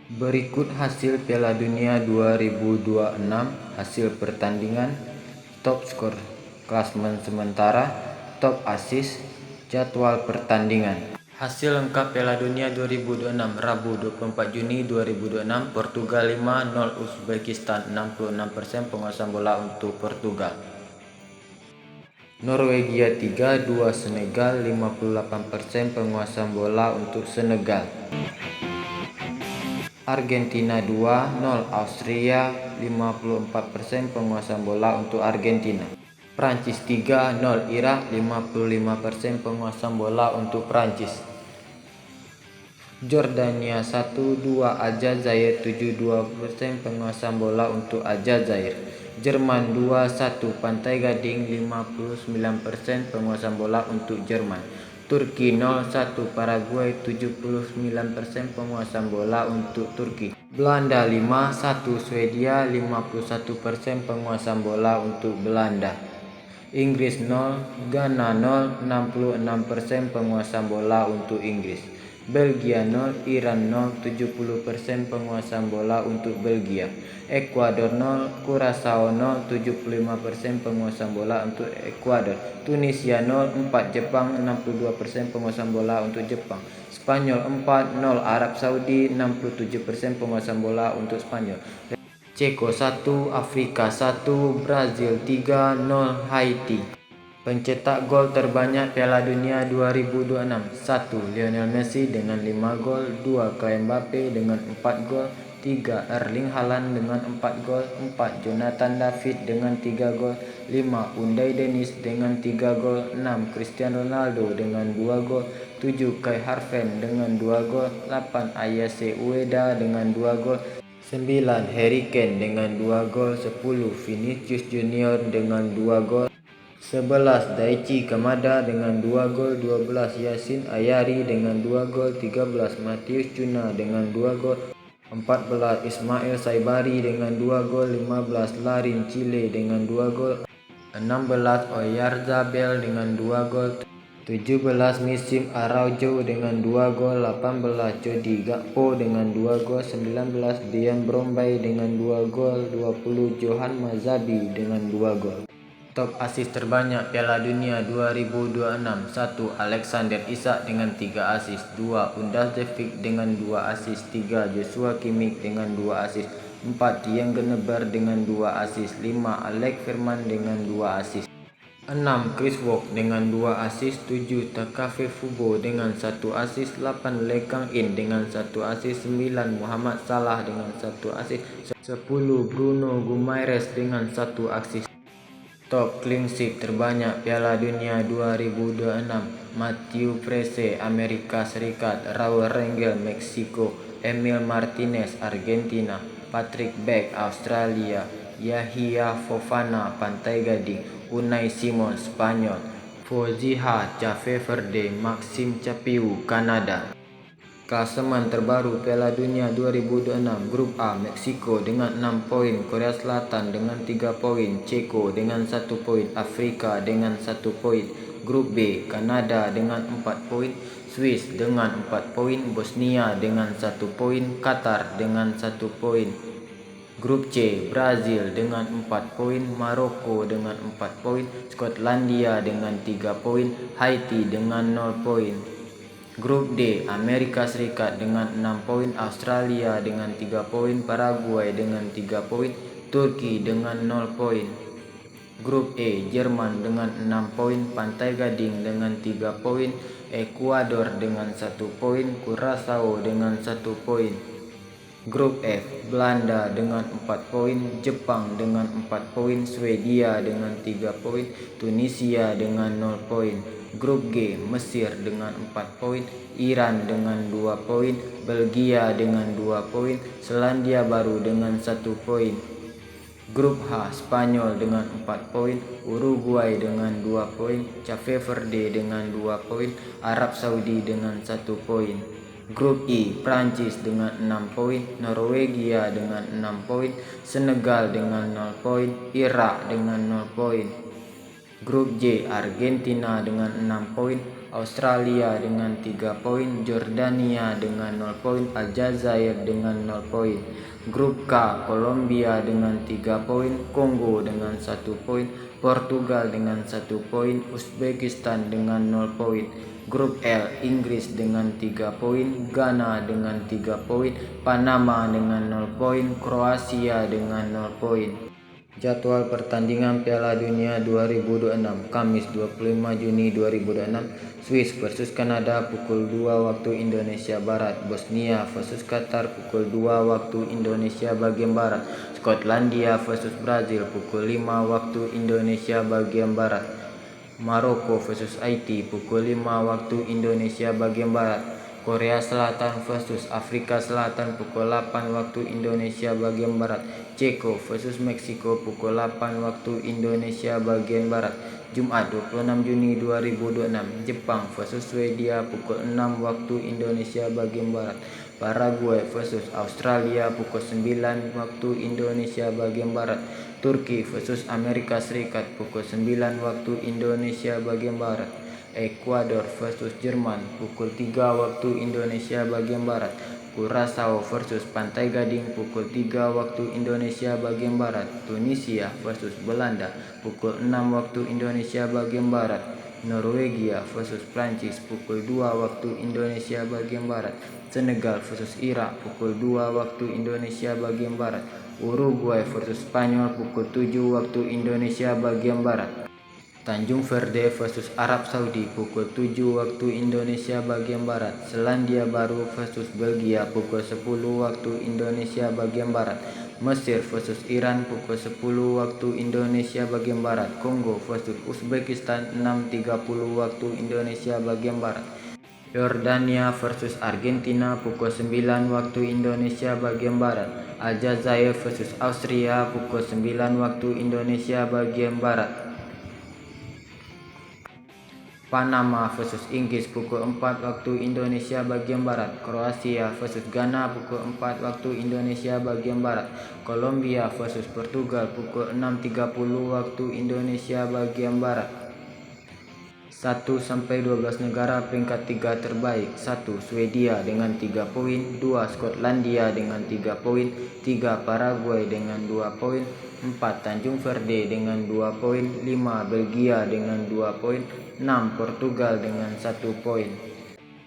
Berikut hasil Piala Dunia 2026, hasil pertandingan, top skor, klasemen sementara, top assist, jadwal pertandingan. Hasil lengkap Piala Dunia 2026 Rabu 24 Juni 2026, Portugal 5-0 Uzbekistan. 66% penguasaan bola untuk Portugal. Norwegia 3-2 Senegal. 58% penguasaan bola untuk Senegal. Argentina 2-0 Austria. 54% penguasaan bola untuk Argentina. Prancis 3-0 Irak. 55% penguasaan bola untuk Prancis. Jordania 1-2 Aljazair. 72% penguasaan bola untuk Aljazair. Jerman 2-1 Pantai Gading. 59% penguasaan bola untuk Jerman. Turki 0-1 Paraguay. 79% penguasaan bola untuk Turki. Belanda 5-1 Swedia. 51% penguasaan bola untuk Belanda. Inggris 0 Ghana 0. 66% penguasaan bola untuk Inggris. Belgia 0 Iran 0. 70% penguasaan bola untuk Belgia. Ekuador 0 Curaçao 0. 75% penguasaan bola untuk Ekuador. Tunisia 0 4 Jepang. 62% penguasaan bola untuk Jepang. Spanyol 4-0 Arab Saudi. 67% penguasaan bola untuk Spanyol. Ceko 1 Afrika 1 Brazil 3-0 Haiti. Pencetak gol terbanyak Piala Dunia 2026: 1. Lionel Messi dengan 5 gol. 2. Kylian Mbappe dengan 4 gol. 3. Erling Haaland dengan 4 gol. 4. Jonathan David dengan 3 gol. 5. Unai Dennis dengan 3 gol. 6. Cristiano Ronaldo dengan 2 gol. 7. Kai Havertz dengan 2 gol. 8. Ayase Ueda dengan 2 gol. 9. Harry Kane dengan 2 gol. 10. Vinicius Junior dengan 2 gol. 11. Daichi Kamada dengan 2 gol. 12. Yasin Ayari dengan 2 gol. 13. Matheus Cunha dengan 2 gol. 14. Ismail Saibari dengan 2 gol. 15. Larin Chile dengan 2 gol. 16. Oyarzabal dengan 2 gol. 17. Misim Araujo dengan 2 gol. 18. Cody Gakpo dengan 2 gol. 19. Dian Brombay dengan 2 gol. 20. Johan Mazabi dengan 2 gol. Top assist terbanyak Piala Dunia 2026: 1. Alexander Isak dengan 3 assist. 2. Undavsevich dengan 2 assist. 3. Joshua Kimmich dengan 2 assist. 4. Dieng Geneber dengan 2 assist. 5. Alex Ferman dengan 2 assist. 6. Chris Wout dengan 2 assist. 7. Takefusa Kubo dengan 1 assist. 8. Lee Kang-in dengan 1 assist. 9. Mohamed Salah dengan 1 assist. 10. Bruno Guimaraes dengan 1 assist. Top clean sheet terbanyak Piala Dunia 2026: Matthew Prese Amerika Serikat. Raul Rengel Meksiko. Emil Martinez Argentina. Patrick Berg Australia. Yahya Fofana Pantai Gading. Unai Simon Spanyol. Fouziha Cape Verde. Maxime Chapeau Kanada. Klasemen terbaru Piala Dunia 2026: Grup A, Meksiko dengan 6 poin, Korea Selatan dengan 3 poin, Ceko dengan 1 poin, Afrika dengan 1 poin. Grup B, Kanada dengan 4 poin, Swiss dengan 4 poin, Bosnia dengan 1 poin, Qatar dengan 1 poin. Grup C, Brazil dengan 4 poin, Maroko dengan 4 poin, Skotlandia dengan 3 poin, Haiti dengan 0 poin. Grup D, Amerika Serikat dengan 6 poin, Australia dengan 3 poin, Paraguay dengan 3 poin, Turki dengan 0 poin. Grup E, Jerman dengan 6 poin, Pantai Gading dengan 3 poin, Ekuador dengan 1 poin, Curaçao dengan 1 poin. Grup F, Belanda dengan 4 poin, Jepang dengan 4 poin, Swedia dengan 3 poin, Tunisia dengan 0 poin. Grup G, Mesir dengan 4 poin, Iran dengan 2 poin, Belgia dengan 2 poin, Selandia Baru dengan 1 poin. Grup H, Spanyol dengan 4 poin, Uruguay dengan 2 poin, Cape Verde dengan 2 poin, Arab Saudi dengan 1 poin. Grup I, Prancis dengan 6 poin, Norwegia dengan 6 poin, Senegal dengan 0 poin, Irak dengan 0 poin. Grup J, Argentina dengan 6 poin, Australia dengan 3 poin, Jordania dengan 0 poin, Aljazair dengan 0 poin. Grup K, Kolombia dengan 3 poin, Kongo dengan 1 poin, Portugal dengan 1 poin, Uzbekistan dengan 0 poin. Grup L, Inggris dengan 3 poin, Ghana dengan 3 poin, Panama dengan 0 poin, Kroasia dengan 0 poin. Jadwal pertandingan Piala Dunia 2026, Kamis 25 Juni 2026, Swiss versus Kanada pukul 2 waktu Indonesia Barat, Bosnia versus Qatar pukul 2 waktu Indonesia bagian Barat, Skotlandia versus Brazil pukul 5 waktu Indonesia bagian Barat, Maroko versus Haiti pukul 5 waktu Indonesia bagian Barat, Korea Selatan versus Afrika Selatan pukul 8 waktu Indonesia bagian Barat, Ceko versus Meksiko pukul 8 waktu Indonesia bagian Barat, Jumat 26 Juni 2026, Jepang versus Swedia pukul 6 waktu Indonesia bagian Barat, Paraguay versus Australia pukul 9 waktu Indonesia bagian Barat, Turki versus Amerika Serikat pukul 9 waktu Indonesia bagian Barat, Ekuador versus Jerman pukul 3 waktu Indonesia bagian Barat, Curaçao versus Pantai Gading pukul 3 waktu Indonesia bagian Barat, Tunisia versus Belanda pukul 6 waktu Indonesia bagian Barat, Norwegia versus Prancis pukul 2 waktu Indonesia bagian Barat, Senegal versus Irak pukul 2 waktu Indonesia bagian Barat, Uruguay versus Spanyol pukul 7 waktu Indonesia bagian Barat, Tanjung Verde versus Arab Saudi pukul 7 waktu Indonesia bagian Barat, Selandia Baru versus Belgia pukul 10 waktu Indonesia bagian Barat, Mesir versus Iran pukul 10 waktu Indonesia bagian Barat, Kongo versus Uzbekistan 6.30 waktu Indonesia bagian Barat, Yordania versus Argentina pukul 9 waktu Indonesia bagian Barat, Aljazair versus Austria pukul 9 waktu Indonesia bagian Barat, Panama versus Inggris pukul 4 waktu Indonesia bagian Barat, Kroasia versus Ghana pukul 4 waktu Indonesia bagian Barat, Kolombia versus Portugal pukul 6.30 waktu Indonesia bagian Barat. 1-12 negara peringkat 3 terbaik. 1. Swedia dengan 3 poin, 2. Skotlandia dengan 3 poin, 3. Paraguay dengan 2 poin, 4. Tanjung Verde dengan 2 poin, 5. Belgia dengan 2 poin, 6. Portugal dengan 1 poin,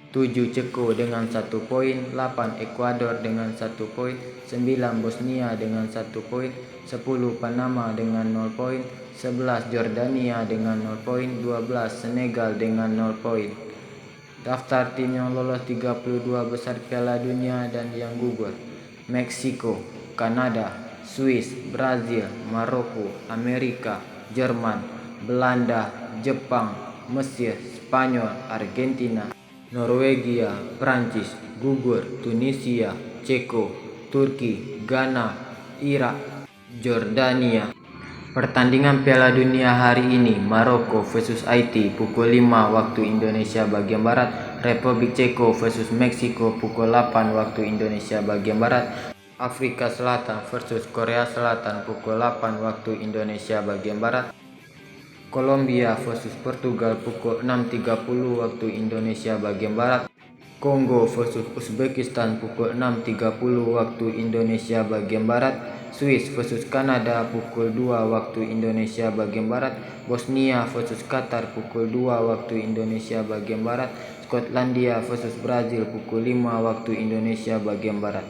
7. Ceko dengan 1 poin, 8. Ekuador dengan 1 poin, 9. Bosnia dengan 1 poin, 10. Panama dengan 0 poin, 11. Jordania dengan 0 poin, 12. Senegal dengan 0 poin. Daftar tim yang lolos 32 besar Piala Dunia dan yang gugur: Meksiko, Kanada, Swiss, Brazil, Maroko, Amerika, Jerman, Belanda, Jepang, Mesir, Spanyol, Argentina, Norwegia, Prancis. Gugur: Tunisia, Ceko, Turki, Ghana, Irak, Jordania. Pertandingan Piala Dunia hari ini: Maroko versus Haiti pukul 5 waktu Indonesia bagian Barat, Republik Ceko versus Meksiko pukul 8 waktu Indonesia bagian Barat, Afrika Selatan versus Korea Selatan pukul 8 waktu Indonesia bagian Barat, Kolombia versus Portugal pukul 6.30 waktu Indonesia bagian Barat, Kongo versus Uzbekistan pukul 6.30 waktu Indonesia bagian Barat, Swiss versus Kanada pukul 2 waktu Indonesia bagian Barat, Bosnia versus Qatar pukul 2 waktu Indonesia bagian Barat, Skotlandia versus Brazil pukul 5 waktu Indonesia bagian Barat.